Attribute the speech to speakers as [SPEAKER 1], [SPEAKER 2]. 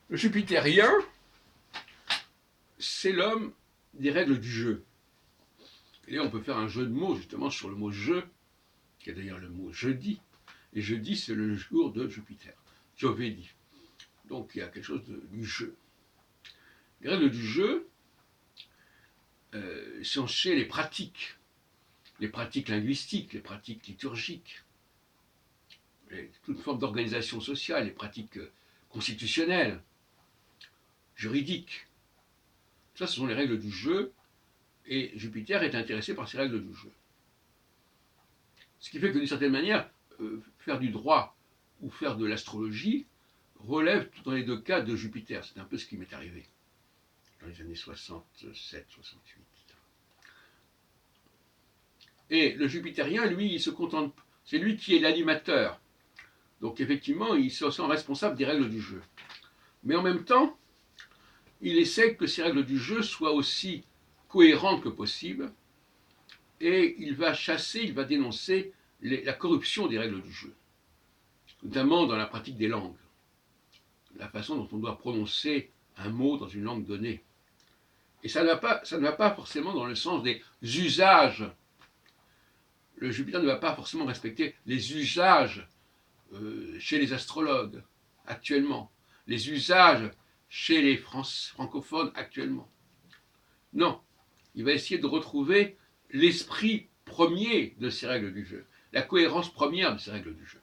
[SPEAKER 1] Le jupitérien, c'est l'homme des règles du jeu. Et là, on peut faire un jeu de mots justement sur le mot jeu, qui est d'ailleurs le mot jeudi. Et jeudi, c'est le jour de Jupiter, Giovedi. Donc il y a quelque chose du jeu. Les règles du jeu sont chez les pratiques linguistiques, les pratiques liturgiques, toute forme d'organisation sociale, les pratiques constitutionnelles, juridiques. Ça, ce sont les règles du jeu, et Jupiter est intéressé par ces règles du jeu. Ce qui fait que d'une certaine manière, faire du droit ou faire de l'astrologie relève dans les deux cas de Jupiter. C'est un peu ce qui m'est arrivé dans les années 67, 68. Et le jupitérien, lui, il se contente, c'est lui qui est l'animateur. Donc effectivement, il se sent responsable des règles du jeu. Mais en même temps, il essaie que ces règles du jeu soient aussi cohérentes que possible, et il va chasser, il va dénoncer la corruption des règles du jeu, notamment dans la pratique des langues, la façon dont on doit prononcer un mot dans une langue donnée. Et ça ne va pas forcément dans le sens des usages. Le Jupiter ne va pas forcément respecter les usages chez les astrologues actuellement, les usages chez les francophones actuellement. Non, il va essayer de retrouver l'esprit premier de ces règles du jeu, la cohérence première de ces règles du jeu.